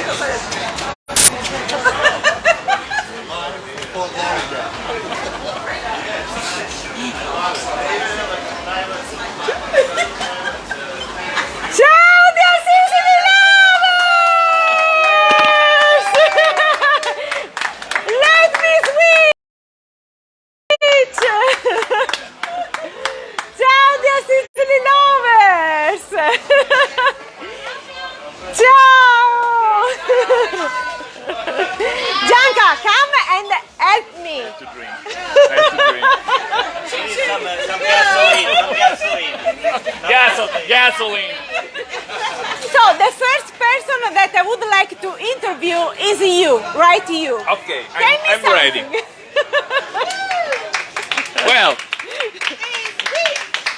Ciao dear Sicily lovers! Let me switch! Ciao dear Sicily lovers! Ciao! Gianca, come and help me! To drink. I have to drink. Some gasoline. Gasoline. So the first person that I would like to interview is you, right? You. Okay, Tell me I'm ready. something. Well,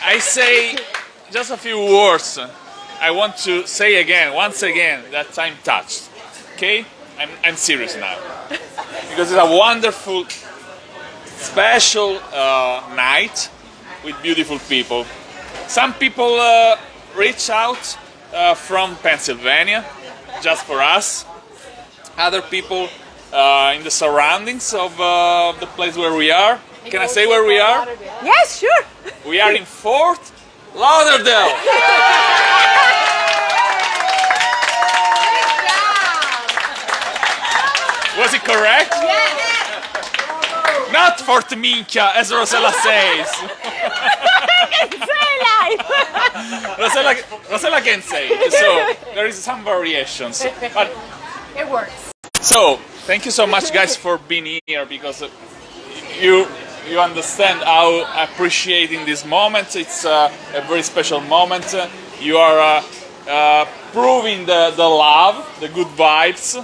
I say just a few words. I want to say again, once again, that I'm touched. Okay? I'm serious now. Because it's a wonderful, special night with beautiful people. Some people reach out from Pennsylvania just for us. Other people in the surroundings of the place where we are. Can I say where we are? Yes, sure. We are in Fort Lauderdale. Was it correct? Yes. Not Fort Minchia, as Rosella says. Rosella can say it, so there is some variations. But It works. so, thank you so much, guys, for being here, because you understand how appreciating this moment. It's a very special moment. You are proving the love, the good vibes.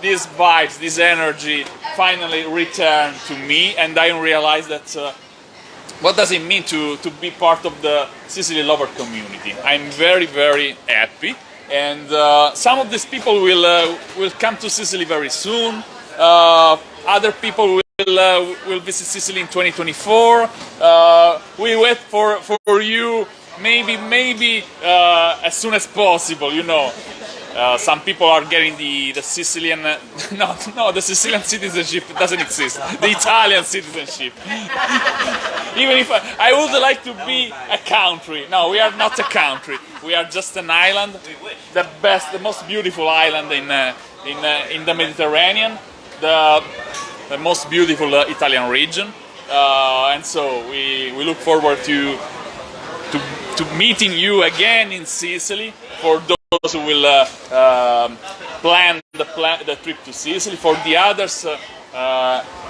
These vibes, this energy finally returned to me, and I realized that what does it mean to be part of the Sicily Lover community. I'm very, very happy, and some of these people will come to Sicily very soon. Other people will visit Sicily in 2024. We wait for you maybe as soon as possible, you know. Some people are getting the Sicilian, no, the Sicilian citizenship doesn't exist. The Italian citizenship. Even if I would like to be a country. No, we are not a country. We are just an island, the best, the most beautiful island in the Mediterranean, the most beautiful Italian region, and so we look forward to meeting you again in Sicily. For those who will plan the trip to Sicily. For the others,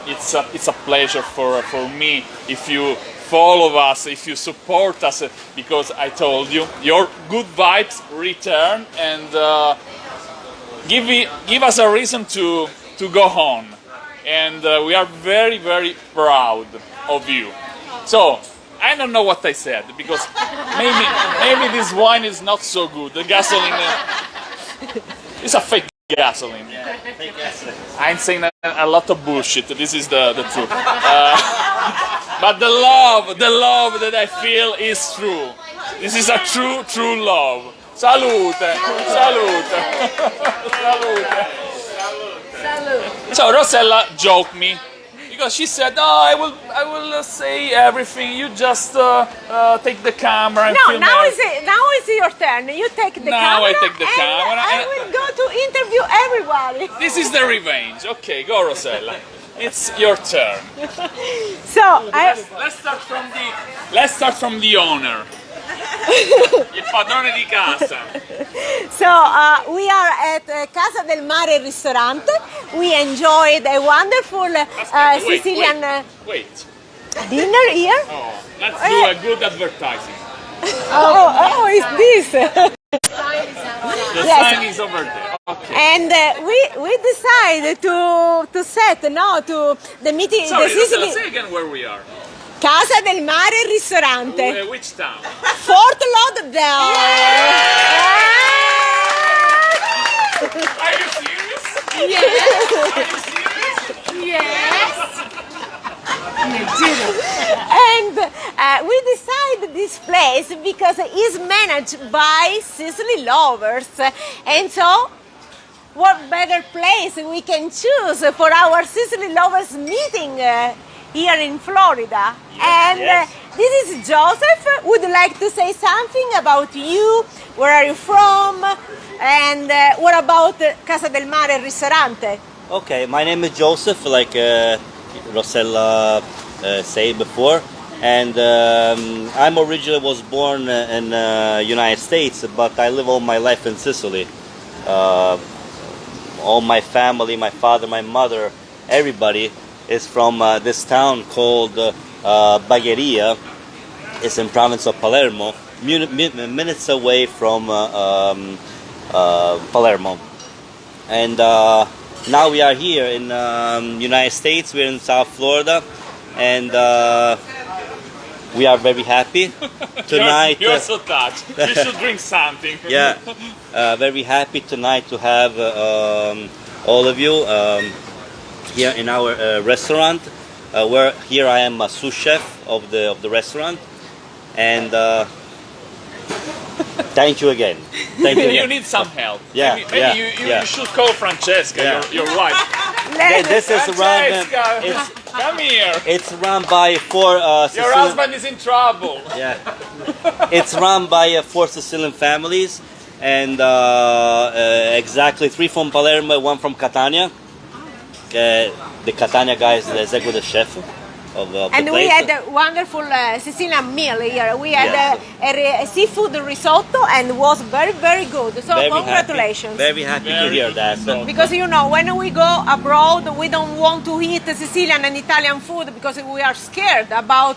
it's a pleasure for me if you follow us, if you support us, because I told you, your good vibes return and give us a reason to go on. And we are very, very proud of you. So, I don't know what I said, because maybe this wine is not so good. The gasoline is a fake gasoline. Yeah, fake gasoline. I'm saying a lot of bullshit. This is the truth. But the love that I feel is true. This is a true love. Salute, salute, salute. So Rosella joked me. Because she said, "Oh, I will say everything. You just take the camera and film." Now is your turn. You take the camera. Now I take the and camera. I will go to interview everybody. This is the revenge. Okay, go, Rosella. It's your turn. So Let's start from the owner. Il padrone di casa. So we are at Casa del Mare Ristorante. We enjoyed a wonderful Sicilian Wait. dinner here. Oh, let's do a good advertising. Oh, it's this. The Yes. sign is over there. Okay. And we decided to set to the meeting. Sorry, the Rosella, Sicily say again where we are. Casa del Mare Ristorante. Which town? Fort Lauderdale. Are you serious? Yes. Are you serious? Yes. And we decided this place because it's managed by Sicily Lovers, and so what better place we can choose for our Sicily Lovers meeting here in Florida. And yes. This is Joseph. Would you like to say something about you? Where are you from? And what about Casa del Mare Ristorante? Okay, my name is Joseph, like Rosella said before, and I'm originally was born in United States, but I live all my life in Sicily. All my family, my father, my mother, everybody is from this town called Bagheria. It's in province of Palermo, minutes away from Palermo. And now we are here in United States. We're in South Florida, and we are very happy tonight. You're so touched. You should drink something. Yeah, very happy tonight to have all of you here in our restaurant. Where here I am a sous chef of the restaurant, and thank you again. Thank you. You Again. need some help. Yeah, Maybe yeah, you should call Francesca, Yeah. your wife. This is run. Francesca, come here. It's run by four Your Sicilian. husband is in trouble. Yeah, it's run by four Sicilian families, and exactly 3 from Palermo, 1 from Catania. The Catania guy is the executive chef of the And place. we had a wonderful Sicilian meal here. We had a seafood risotto and was very, very good. So Very congratulations. Happy, very happy to hear that. Because you know, when we go abroad, we don't want to eat Sicilian and Italian food because we are scared about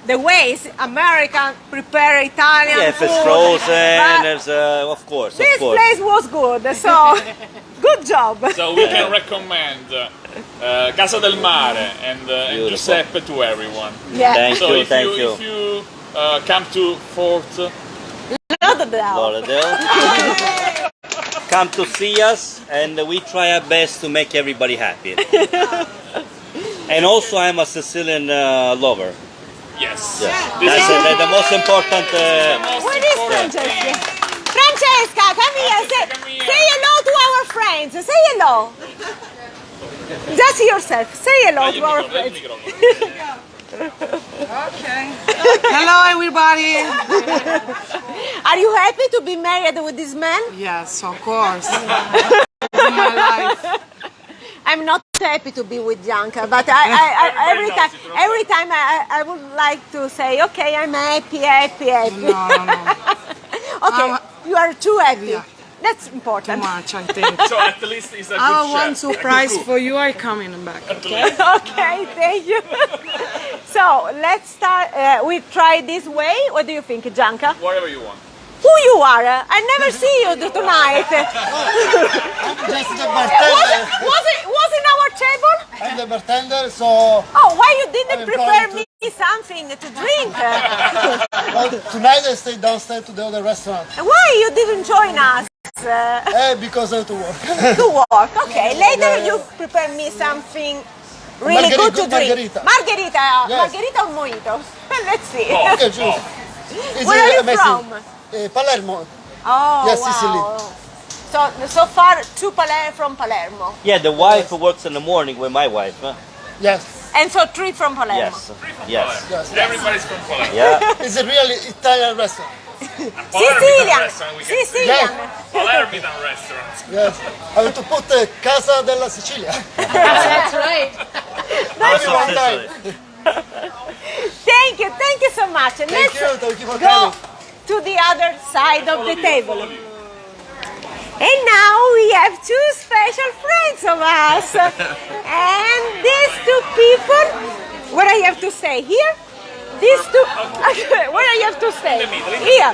the ways Americans prepare Italian Yeah, if food. it's frozen, But there's of course. this place was good, so good job. So we can recommend Casa del Mare and Beautiful. Giuseppe to everyone. Yeah, Thank So you, if thank you, you. if you come to Fort, Lauderdale. Lauderdale. Come to see us, and we try our best to make everybody happy. And also, I'm a Sicilian lover. yes. Yeah. This That's is the most important. most Where is important Francesca? thing. Francesca, come here. Come here. Say hello to our friends. Say hello. Just yourself. Say hello Dai il to our microfono, dai il friends. microfono. Okay. Hello, everybody. Are you happy to be married with this man? Yes, of course. In my life. I'm not happy to be with Gianca, but every time I would like to say, okay, I'm happy. No. Okay, you are too happy. Yeah. That's Too important. much, I think. So at least he's a good I have chef. one a surprise good cook. for you. I coming back. Okay. Okay, thank you. So let's start. We try this way. What do you think, Gianca? Whatever you want. Who you are? I never see you tonight. Just the bartender. Was in our table? I'm the bartender, so Oh, why you didn't I'm prepare going me something to drink? tonight I stay downstairs to the other restaurant. Why you didn't join us Because I have to work. to work? Okay, later you prepare me something really Margherita, good to good drink. margherita. Yes. Margherita or mojito? Let's see. Okay, juice. It's Where are you amazing. from? Palermo. Oh, Yes, wow. Sicily. So far, from Palermo, Yeah, the wife works in the morning with my wife. Huh? Yes. and so 3 from Palermo. Yes. Yes. Yes. Everybody's from Palermo. Yeah. It's a really Italian restaurant. Sicilian, Restaurant, we can say. Sicilian. Palermitan restaurant. Yes. I have to put Casa della Sicilia. That's right. Only one time. Thank you so much. And Thank let's you for go coming. to the other side of the table. And now we have 2 special friends of us. And these 2 people, where I have to stay? Here? These 2, where I have to stay? Here.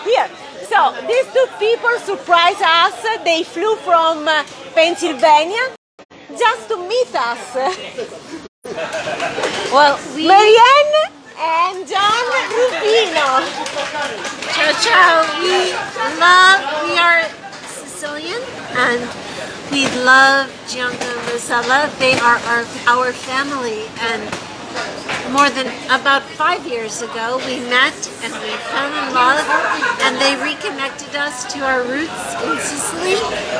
Here. So these 2 people surprised us. They flew from Pennsylvania just to meet us. Well, Marianne and John Rubino. ciao ciao. We are Sicilian and we love Gianca and Rosella. They are our family, and more than about 5 years ago we met and we fell in love, and they reconnected us to our roots in Sicily,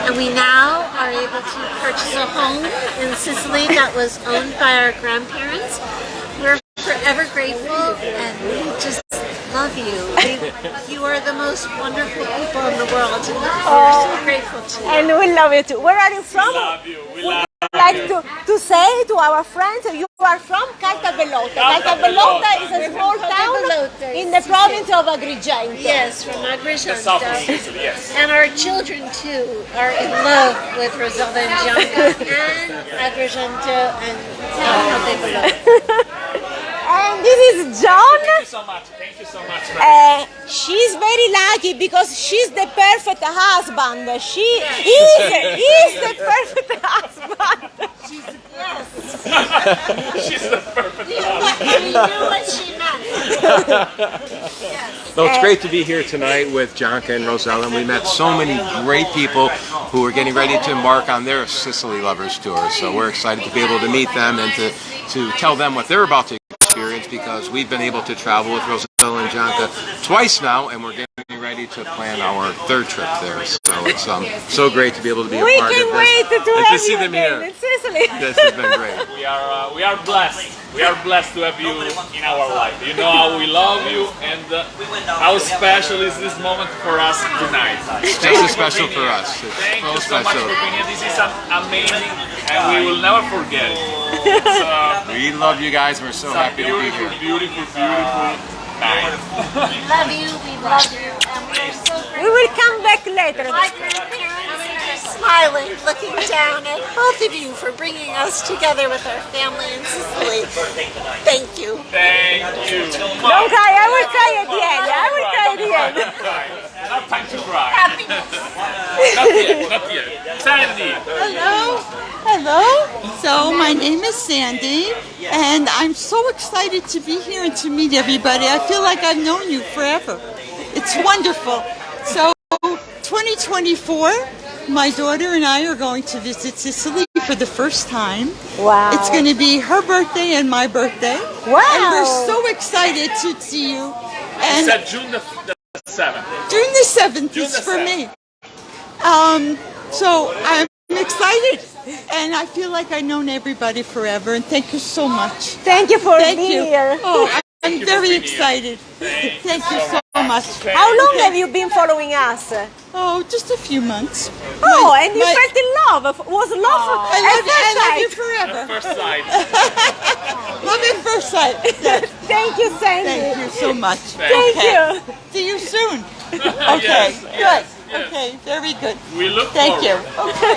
and we now are able to purchase a home in Sicily that was owned by our grandparents. We're forever grateful, and we just love you. You are the most wonderful people in the world, and we're so grateful to you. And we love you too. Where are you from? We love you. We love Like to say to our friends, you are from Caltabellotta. Caltabellotta is a small town Caltabellotta, in the province of Agrigento. Yes, from the south of Agrigento. Sicily, yes. And our children too are in love with Rosella and Gianca and Agrigento and Caltabellotta. And this is John. Thank you so much. Thank you so much. She's very lucky because she's the perfect husband. She is the perfect husband. She's the perfect We knew what she meant. No, it's great to be here tonight with Gianca and Rosella. And we met so many great people who are getting ready to embark on their Sicily Lovers Tour. So we're excited to be able to meet them and to tell them what they're about to experience, because we've been able to travel with Rosella and Gianca twice now, and we're getting ready to plan our third trip there. So it's so great to be able to be a We part of can this wait to and have to see you them again here. in Sicily. This has been great. We are blessed. We are blessed to have you in our life. You know how we love you, and how special is this moment for us tonight. It's just as special for us. It's Thank so you so much special. for being here. This is amazing, and we will never forget it. It's We love you guys. We're so a happy to be beautiful, here. beautiful, beautiful night. We love you, we love you, and we're so We grateful. will come back later. My grandparents are smiling, looking down at both of you for bringing us together with our family in Sicily. Thank you. Thank you. Don't cry, I will cry at the end. I will cry at the end. Not time to cry. Happiness. Not yet, not yet. Sandy. Hello. Hello. So my name is Sandy, and I'm so excited to be here and to meet everybody. I feel like I've known you forever. It's wonderful. So 2024, my daughter and I are going to visit Sicily for the first time. Wow. It's going to be her birthday and my birthday. Wow. And we're so excited to see you. It's And at June the 7th. June the 7th June is the for 7th. me. So I'm excited, and I feel like I've known everybody forever, and thank you so much. Thank you for Thank being you. here. Oh, I'm you for very being here. excited. Thank you so much. How long have you been following us? Oh, just a few months. Oh, and you my- felt in love. Was love I at love first you sight? forever. First sight. Love at first sight. Yes. Thank you, Sandy. Thank you so much. Thank Okay. you. See you soon. Okay, Yes, good. yes, yes. Okay, very good. We look Thank you. forward. Okay.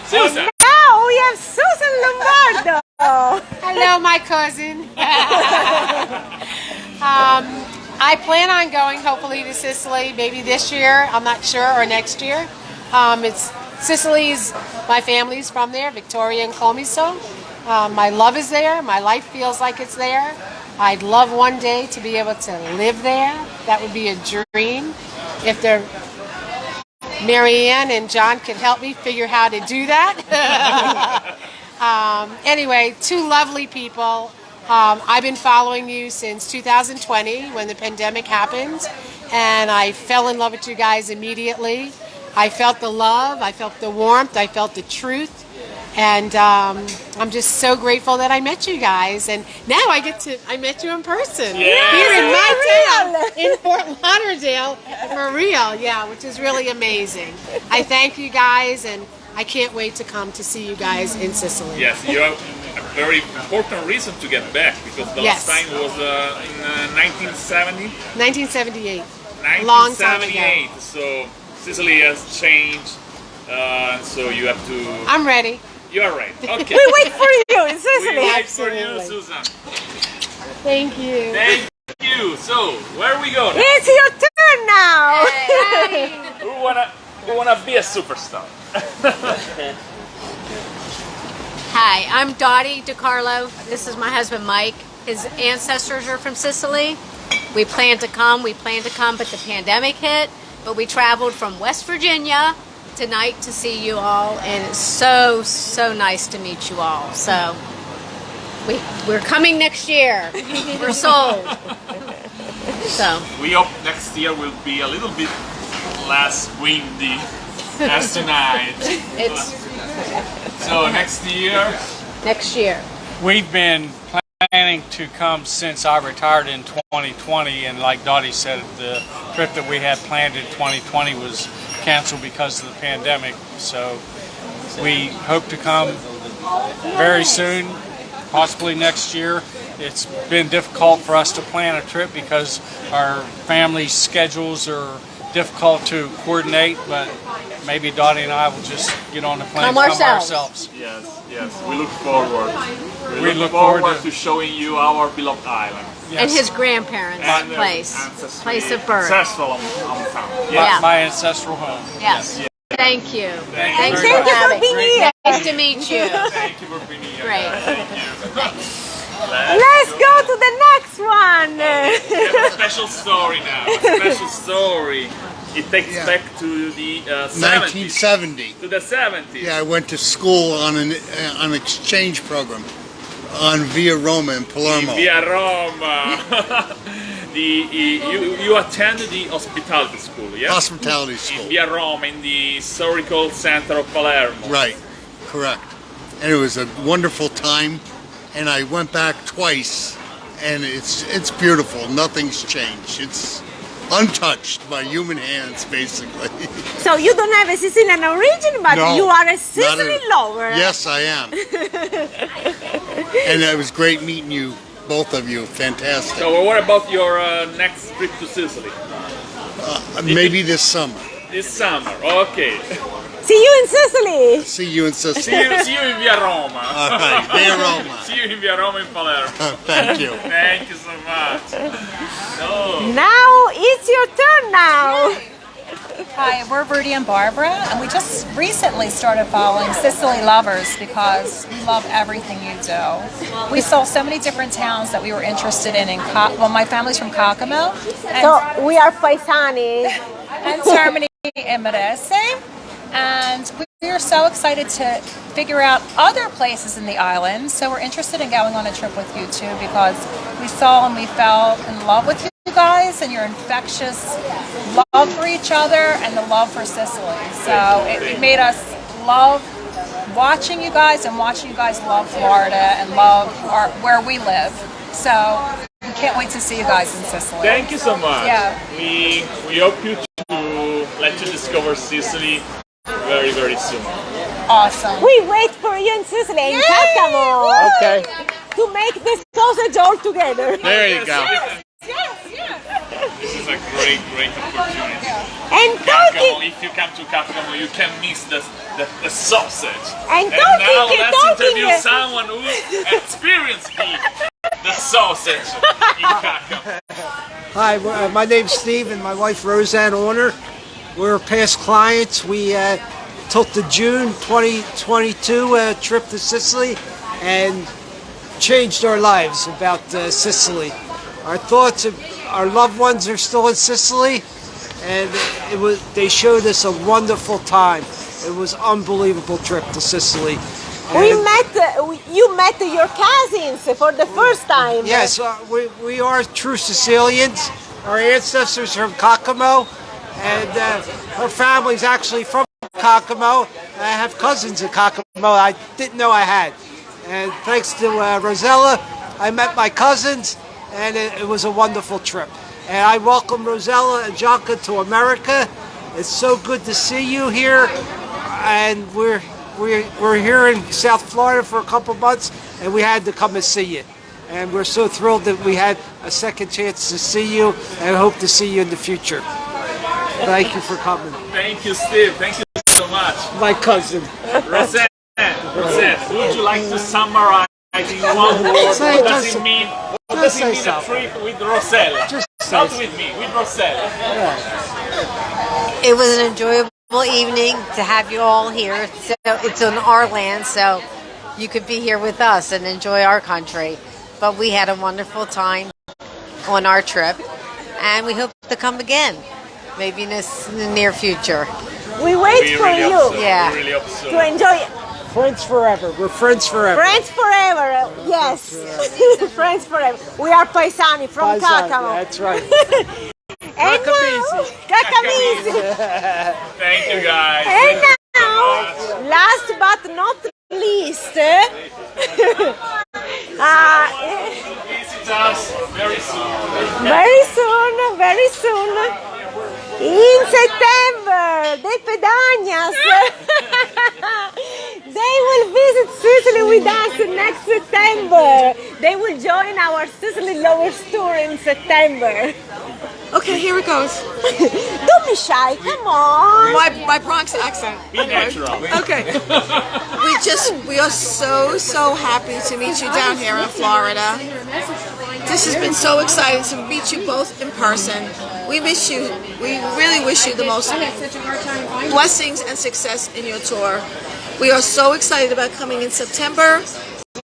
Susan. Now we have Susan Lombardo. Hello, my cousin. I plan on going hopefully to Sicily maybe this year. I'm not sure, or next year. It's Sicily's, my family's from there, Victoria and Comiso. My love is there. My life feels like it's there. I'd love one day to be able to live there. That would be a dream. If they're Marianne and John could help me figure how to do that. Anyway, two lovely people. I've been following you since 2020 when the pandemic happened, and I fell in love with you guys immediately. I felt the love, I felt the warmth, I felt the truth, and I'm just so grateful that I met you guys. And now I met you in person here in my town in Fort Lauderdale for real, yeah, which is really amazing. I thank you guys, and I can't wait to come to see you guys in Sicily. Yes, you have a very important reason to get back, because the Yes. last time was in 1970. 1978. Long time ago. 1978. So Sicily has changed, so you have to. I'm ready. You are right. Okay. We wait for you in We Sicily. wait for you, Susan. Thank you. Thank you. So where we go now? It's your turn now. Who wanna be a superstar? Hi, I'm Dottie DiCarlo. This is my husband Mike. His ancestors are from Sicily. We planned to come, but the pandemic hit. But we traveled from West Virginia tonight to see you all, and it's so, so nice to meet you all. So we're coming next year. We're sold. So We hope next year will be a little bit less windy as tonight. it's So next year? Next year. We've been planning to come since I retired in 2020, and like Dottie said, the trip that we had planned in 2020 was canceled because of the pandemic. So we hope to come very soon, possibly next year. It's been difficult for us to plan a trip because our family schedules are difficult to coordinate, but maybe Dottie and I will just get on the plane and come ourselves. Yes, yes. We look forward. We look forward to showing you our beloved island. Yes. And his grandparents' And place of birth. Ancestral hometown. Yeah. My ancestral home. Yes. Thank you. Thanks Thank you for being here. Nice to meet you. Thank you for being here. Great. Thank you. Let's go to the next one. We have a special story now. A special story. It takes back to the 1970. To the 70s. Yeah, I went to school on an exchange program on Via Roma in Palermo. Via Roma. You attended the hospitality school, yes? Hospitality school. In Via Roma, in the historical center of Palermo. Right, correct. And it was a wonderful time. And I went back twice, and it's beautiful. Nothing's changed. It's untouched by human hands, basically. So you don't have a Sicilian origin, but No, you are a Sicily lover. Yes, I am. And it was great meeting you, both of you. Fantastic. So what about your next trip to Sicily? Maybe this summer. This summer, okay. See you in Sicily. See you in Sicily. See you in Via Roma. All right, Via Roma. See you in Via Roma in Palermo. Thank you. Thank you so much. Oh. Now it's your turn now. Hi, we're Rudy and Barbara, and we just recently started following Sicily Lovers because we love everything you do. We saw so many different towns that we were interested in well, my family's from Cacamo. So we are paesani. And Termini and Medese. And we are so excited to figure out other places in the island. So we're interested in going on a trip with you too, because we saw and we fell in love with you guys and your infectious love for each other and the love for Sicily. So it made us love watching you guys and watching you guys love Florida and love where we live. So we can't wait to see you guys in Sicily. Thank you so much. Yeah. We hope you to let you discover Sicily very, very soon. Awesome. We wait for you in Sicily, in Cacamo. Okay. To make this sausage all together. There you go. Yes. This is a great, great opportunity. And Cacamo, if you come to Cacamo, you can miss the sausage. And now let's talking. interview someone who experienced the sausage in Cacamo. Hi, my name's Steve and my wife Roseanne Horner. We're past clients. We took the June 2022 trip to Sicily and changed our lives about Sicily. Our thoughts of our loved ones are still in Sicily, and they showed us a wonderful time. It was an unbelievable trip to Sicily. You met your cousins for the first time. Yes, we are true Sicilians. Our ancestors are from Cacamo. And her family's actually from Cacamo. I have cousins in Cacamo I didn't know I had. And thanks to Rosella, I met my cousins, and it was a wonderful trip. And I welcome Rosella and Gianca to America. It's so good to see you here. And we're here in South Florida for a couple months, and we had to come and see you. And we're so thrilled that we had a second chance to see you, and hope to see you in the future. Thank you for coming. Thank you, Steve. Thank you so much. My cousin. Roseanne, would you like to summarize in one word what does it mean a trip with Rosella? Not with me, with Rosella. Yeah. It was an enjoyable evening to have you all here. So it's on our land, so you could be here with us and enjoy our country. But we had a wonderful time on our trip, and we hope to come again. Maybe in the near future. We wait for really you. Hope so. Yeah. We really hope so. To enjoy. Friends forever. We're friends forever. Friends forever. Yes. Friends forever. We are paesani from Cacamo. That's right. And Cacamese. Thank you, guys. And now, last but Campanias. They will visit Sicily with us next September. They will join our Sicily Lovers Tour in September. Okay, here it goes. Don't be shy, come on. My Bronx accent. Be natural. Okay. We are so happy to meet you down here in Florida. This has been so exciting to meet you both in person. We miss you. We really wish you the most blessings and success in your tour. We are so excited about coming in September.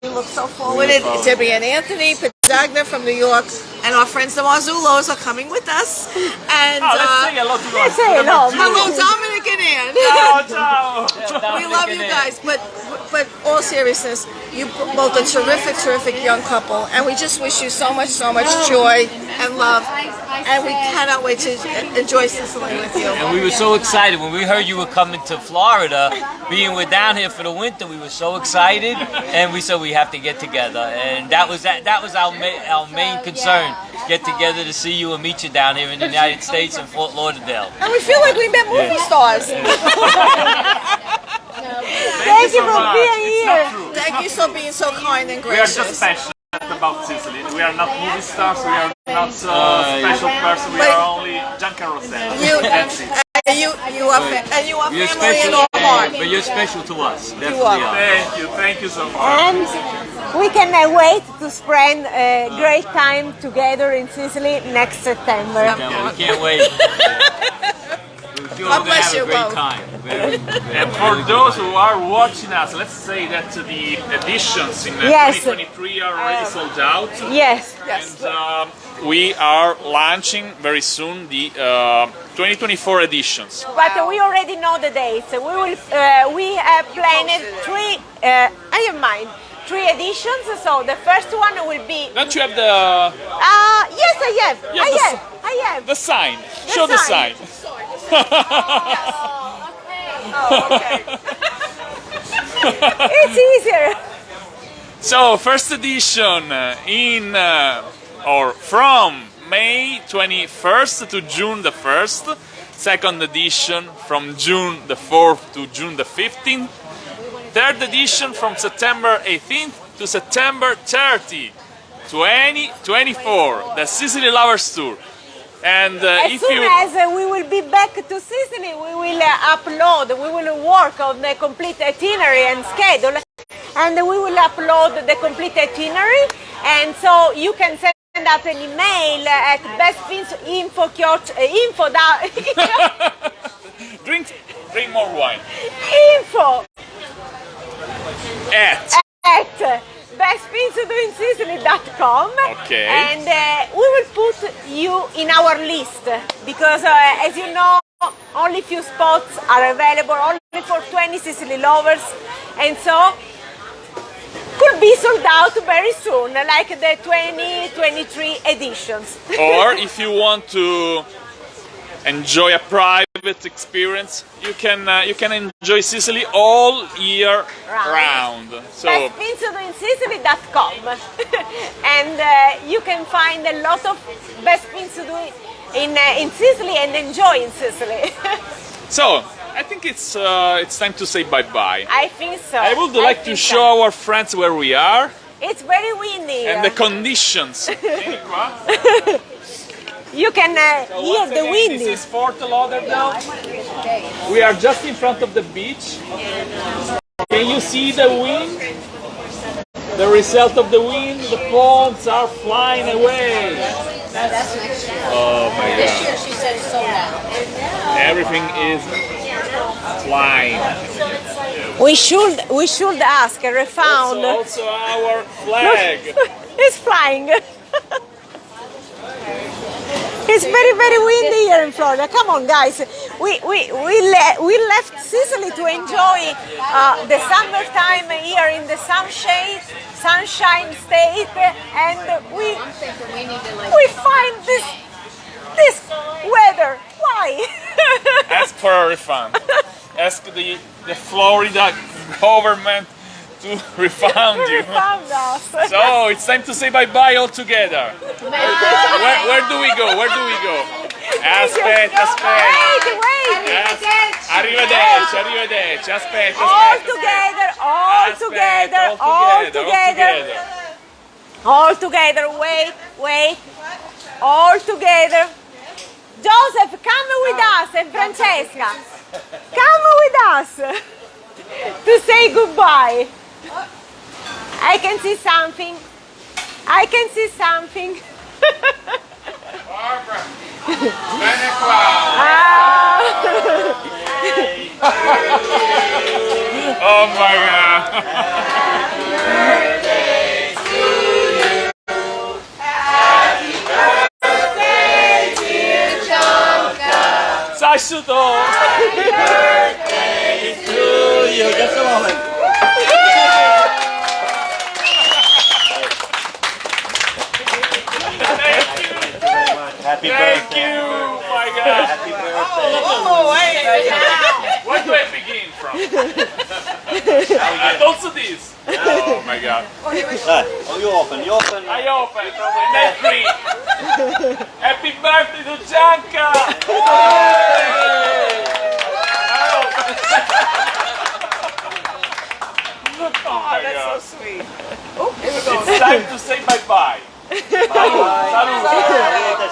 We look so forward to Debbie and Anthony Pizzagna from New York, and our friends the Marzullos are coming with us. And let's say hello to Let's say hello. hello, Dominic and Ann. Ciao, ciao. We love you guys, but all seriousness, you both a terrific young couple, and we just wish you so much joy and love, and we cannot wait to enjoy Sicily with you. And we were so excited when we heard you were coming to Florida. Being we're down here for the winter, we were so excited, and we said we have to get together, and that was our main concern. Get together to see you and meet you down here in the United States in Fort Lauderdale. And we feel like we met movie stars. Thank you for being here. Thank you for being so kind and We are gracious. just passionate about Sicily. We are not movie stars, we are not special person, we are only Gianca and Rosella. That's it. And you are You're family in special, all heart. but you're special to us. Definitely are. are. Thank you so much. And we cannot wait to spend a great time together in Sicily next September. We can't wait. We're God going to bless have you a great both. time. And for those who are watching us, let's say that the editions in Yes. 2023 are already sold out. Yes. And we are launching very soon the 2024 editions. But we already know the dates. We have planned three. I have mine. 3 editions. So the first one will be. Don't you have the Yes, I have. Yeah, I have. the sign? Show the sign. It's easier. So first edition in or from May 21st to June the 1st. Second edition from June the 4th to June the 15th. Third edition from September 18th to September 30, 2024. The Sicily Lovers Tour. And As if soon you as we will be back to Sicily, we will upload, we will work on the complete itinerary and schedule, and we will upload the complete itinerary, and so you can send us an email at bestfinsinfo. drink more wine. Info At bestfinsinSicily.com. Okay. And we will put you in our list because, as you know, only few spots are available, only for 20 Sicily lovers, and so could be sold out very soon, like the 2023 editions. or if you want to enjoy a private experience, you can enjoy Sicily all year round. So bestfinsinSicily.com. And you can find a lot of best things to do in Sicily and enjoy in Sicily. So I think it's time to say bye-bye. I think so. I would like to show our friends where we are It's very windy and here. the conditions. Vieni qua. You can hear Once the again, wind. This is Fort Lauderdale. We are just in front of the beach. Can you see the wind? The result of the wind, the palms are flying away. Oh my God. She said so now. Everything is flying. We should ask a refound. Also our flag. It's flying. It's very, very windy here in Florida. Come on, guys. We left Sicily to enjoy the summertime here in the sunshine state, and we find this weather. Why? Ask for a refund. Ask the Florida government to refund you. Refund us. So it's time to say bye-bye all together. Where do we go? Where do we go? Aspetta. Wait. Arrivederci, arrivederci. Aspetta, All aspetta. together, all Aspetta, together, all together. All together, wait, wait. All together. Joseph, come with us, and Francesca. Come with us to say goodbye. I can see something. I can see something. Barbara, vieni qua. Oh my God. Saluto. Happy birthday to you. Just a moment. Happy Thank birthday. you. Oh my God. Happy birthday. Where do I begin from? Also this. Oh my God. Oh, you open. You open. I open and I drink. Happy birthday to Gianca. Oh, that's so sweet. Oh, here we go. It's time to say bye-bye. Salute.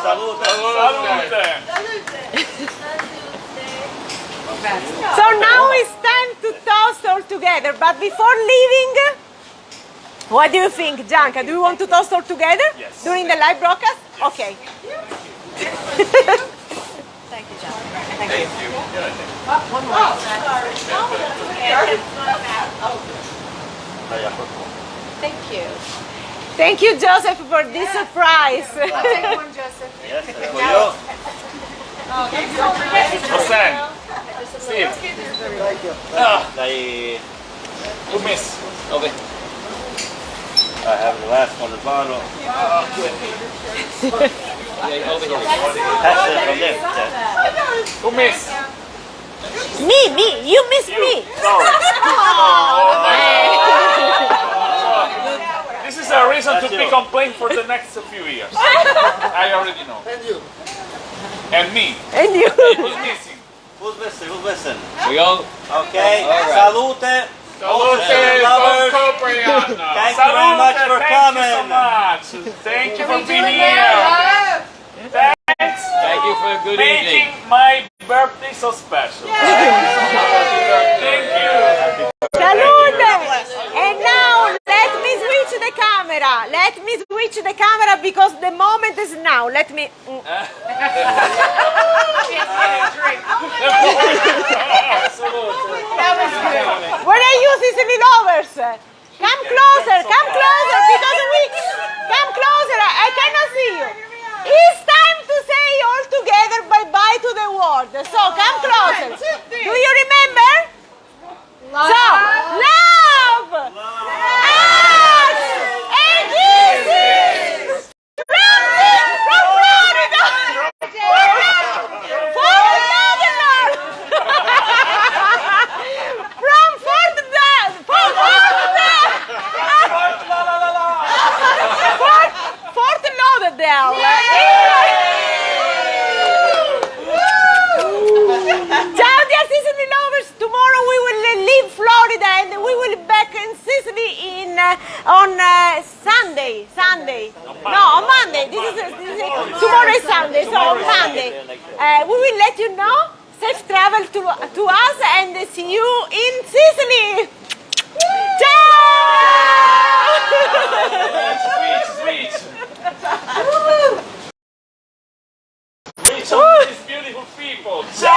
Salute. So now it's time to toast all together. But before leaving, what do you think, Gianca? Do you want to toast all together? Yes. During the live broadcast? Yes. Okay. Thank you, John. Thank you. One more. Thank you. Thank you, Joseph, for this surprise. I'll take one, Joseph. Yes, for you. Rosella. Steve. Dai. Who miss? Okay. I have the last one, the bottle. Pass it from there. Yeah. Who miss? Me, you missed me. Sorry. Oh my God. This is a reason to be complained for the next few years. I already know. And you. And me. And you. Who's missing? Who's missing? Who's missing? We go. Okay. All right. Salute. Salute, Lovers. Copriano. Thank you very much for coming. Thank you so much. Thank you for being here. Thanks. Thank you for a good making evening. my birthday so special. Thank you. Salute. And now let me switch the camera. Let me switch the camera because the moment is now. Let me. Where are you, Sicily Lovers? Come closer, because we come closer. I cannot see you. It's time to say all together bye-bye to the world. So come closer. Do you remember? Love. So, love! Hugs! And kisses! From Florida! Fort Lauderdale! From Fort Lauderdale! Ciao dear Sicily Lovers! Tomorrow we will leave Florida and we will be back in Sicily on Sunday. No, on Monday. Tomorrow is Sunday, so on Monday. We will let you know. Safe travel to us and see you in Sicily. Ciao! Sweet. Reach all these beautiful people. Ciao.